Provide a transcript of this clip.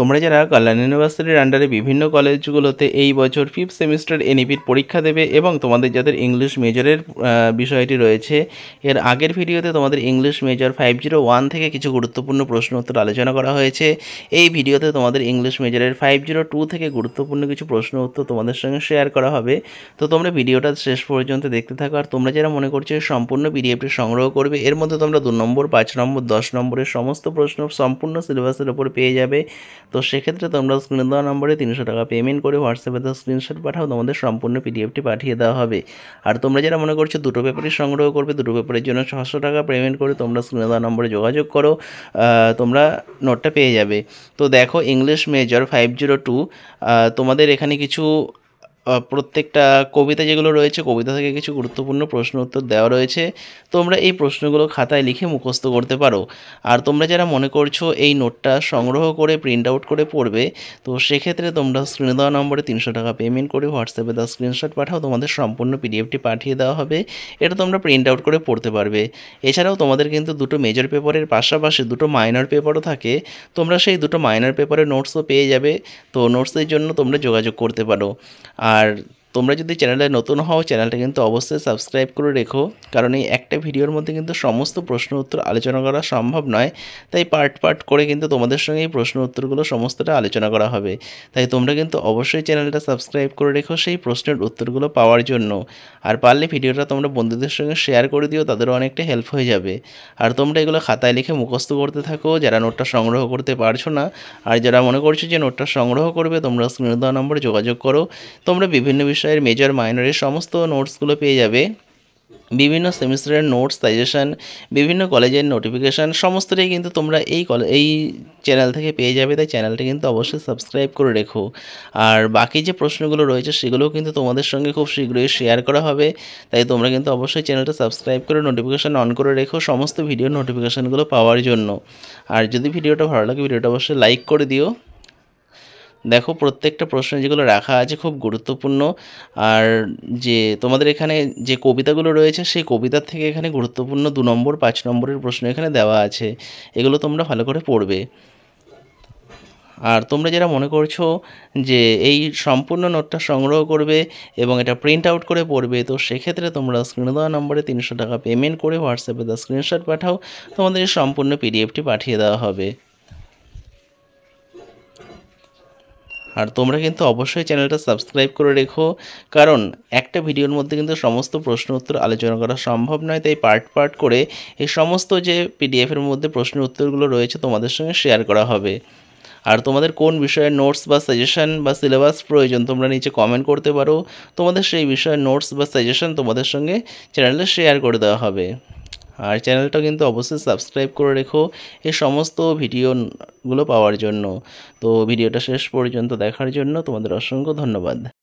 তোমরা যারা কল্যাণ ইউনিভার্সিটির আন্ডারে বিভিন্ন কলেজগুলোতে এই বছর 5th সেমিস্টার এনইপির পরীক্ষা দেবে এবং তোমাদের যাদের ইংলিশ মেজরের বিষয়টি রয়েছে, এর আগের ভিডিওতে তোমাদের ইংলিশ মেজর 501 থেকে কিছু গুরুত্বপূর্ণ প্রশ্ন উত্তর আলোচনা করা হয়েছে। এই ভিডিওতে তোমাদের ইংলিশ মেজরের 502 থেকে গুরুত্বপূর্ণ কিছু প্রশ্ন উত্তর তোমাদের সঙ্গে শেয়ার করা হবে। তো তোমরা ভিডিওটা শেষ পর্যন্ত দেখতে থাকো। আর তোমরা যারা মনে করছো সম্পূর্ণ পিডিএফটি সংগ্রহ করবে, এর মধ্যে তোমরা 2 নম্বর, 5 নম্বর, 10 নম্বরের সমস্ত প্রশ্ন সম্পূর্ণ সিলেবাসের ওপর পেয়ে যাবে। তো সেক্ষেত্রে তোমরা স্ক্রিনে দেওয়া নম্বরে 300 টাকা পেমেন্ট করে হোয়াটসঅ্যাপে তার স্ক্রিনশট পাঠাও, তোমাদের সম্পূর্ণ পিডিএফটি পাঠিয়ে দেওয়া হবে। আর তোমরা যারা মনে করছো দুটো পেপারই সংগ্রহ করবে, দুটো পেপারের জন্য 600 টাকা পেমেন্ট করে তোমরা স্ক্রিনে দেওয়া নম্বরে যোগাযোগ করো, তোমরা নোটটা পেয়ে যাবে। তো দেখো, ইংলিশ মেজর 502, তোমাদের এখানে কিছু প্রত্যেকটা কবিতা যেগুলো রয়েছে, কবিতা থেকে কিছু গুরুত্বপূর্ণ প্রশ্ন উত্তর দেওয়া রয়েছে। তোমরা এই প্রশ্নগুলো খাতায় লিখে মুখস্থ করতে পারো। আর তোমরা যারা মনে করছো এই নোটটা সংগ্রহ করে প্রিন্ট আউট করে পড়বে, তো সেক্ষেত্রে তোমরা স্ক্রিনে দেওয়া নম্বরে 300 টাকা পেমেন্ট করে হোয়াটসঅ্যাপে তার স্ক্রিনশট পাঠাও, তোমাদের সম্পূর্ণ পিডিএফটি পাঠিয়ে দেওয়া হবে। এটা তোমরা প্রিন্ট আউট করে পড়তে পারবে। এছাড়াও তোমাদের কিন্তু দুটো মেজর পেপারের পাশাপাশি দুটো মাইনর পেপারও থাকে, তোমরা সেই দুটো মাইনর পেপারের নোটসও পেয়ে যাবে। তো নোটসের জন্য তোমরা যোগাযোগ করতে পারো। আর তোমরা যদি চ্যানেলে নতুন হও, চ্যানেলটা কিন্তু অবশ্যই সাবস্ক্রাইব করে রেখো, কারণ এই একটা ভিডিওর মধ্যে কিন্তু সমস্ত প্রশ্ন উত্তর আলোচনা করা সম্ভব নয়। তাই পার্ট পার্ট করে কিন্তু তোমাদের সঙ্গে এই প্রশ্ন উত্তরগুলো সমস্তটা আলোচনা করা হবে। তাই তোমরা কিন্তু অবশ্যই চ্যানেলটা সাবস্ক্রাইব করে রেখো সেই প্রশ্নের উত্তরগুলো পাওয়ার জন্য। আর পারলে ভিডিওটা তোমরা বন্ধুদের সঙ্গে শেয়ার করে দিও, তাদেরও অনেকটা হেল্প হয়ে যাবে। আর তোমরা এগুলো খাতায় লিখে মুখস্থ করতে থাকো, যারা নোটটা সংগ্রহ করতে পারছো না। আর যারা মনে করছো যে নোটটা সংগ্রহ করবে, তোমরা স্ক্রিনে দেওয়া নম্বরে যোগাযোগ করো। তোমরা বিভিন্ন বিষয়ের মেজর মাইনরের সমস্ত নোটসগুলো পেয়ে যাবে। বিভিন্ন সেমিস্টারের নোটস, সাজেশন, বিভিন্ন কলেজের নোটিফিকেশান সমস্তটাই কিন্তু তোমরা এই চ্যানেল থেকে পেয়ে যাবে। তাই চ্যানেলটা কিন্তু অবশ্যই সাবস্ক্রাইব করে রেখো। আর বাকি যে প্রশ্নগুলো রয়েছে সেগুলোও কিন্তু তোমাদের সঙ্গে খুব শীঘ্রই শেয়ার করা হবে। তাই তোমরা কিন্তু অবশ্যই চ্যানেলটা সাবস্ক্রাইব করে নোটিফিকেশান অন করে রেখো সমস্ত ভিডিওর নোটিফিকেশানগুলো পাওয়ার জন্য। আর যদি ভিডিওটা ভালো লাগে, ভিডিওটা অবশ্যই লাইক করে দিও। দেখো, প্রত্যেকটা প্রশ্ন যেগুলো রাখা আছে খুব গুরুত্বপূর্ণ। আর যে তোমাদের এখানে যে কবিতাগুলো রয়েছে, সেই কবিতার থেকে এখানে গুরুত্বপূর্ণ 2 নম্বর, 5 নম্বরের প্রশ্ন এখানে দেওয়া আছে। এগুলো তোমরা ভালো করে পড়বে। আর তোমরা যারা মনে করছো যে এই সম্পূর্ণ নোটটা সংগ্রহ করবে এবং এটা প্রিন্ট আউট করে পড়বে, তো সেক্ষেত্রে তোমরা স্ক্রিনে দেওয়া নম্বরে 300 টাকা পেমেন্ট করে হোয়াটসঅ্যাপে তার স্ক্রিনশট পাঠাও, তোমাদের এই সম্পূর্ণ পিডিএফটি পাঠিয়ে দেওয়া হবে। আর তোমরা কিন্তু অবশ্যই চ্যানেলটা সাবস্ক্রাইব করে রেখো, কারণ একটা ভিডিওর মধ্যে কিন্তু সমস্ত প্রশ্ন উত্তর আলোচনা করা সম্ভব নয়। তাই পার্ট পার্ট করে এই সমস্ত যে পিডিএফের মধ্যে প্রশ্ন উত্তরগুলো রয়েছে তোমাদের সঙ্গে শেয়ার করা হবে। আর তোমাদের কোন বিষয়ের নোটস বা সাজেশন বা সিলেবাস প্রয়োজন, তোমরা নিচে কমেন্ট করতে পারো, তোমাদের সেই বিষয়ের নোটস বা সাজেশন তোমাদের সঙ্গে চ্যানেলে শেয়ার করে দেওয়া হবে। আর চ্যানেলটা কিন্তু অবশ্যই সাবস্ক্রাইব করে রেখো এই সমস্ত ভিডিওগুলো পাওয়ার জন্য। তো ভিডিওটা শেষ পর্যন্ত দেখার জন্য তোমাদের অসংখ্য ধন্যবাদ।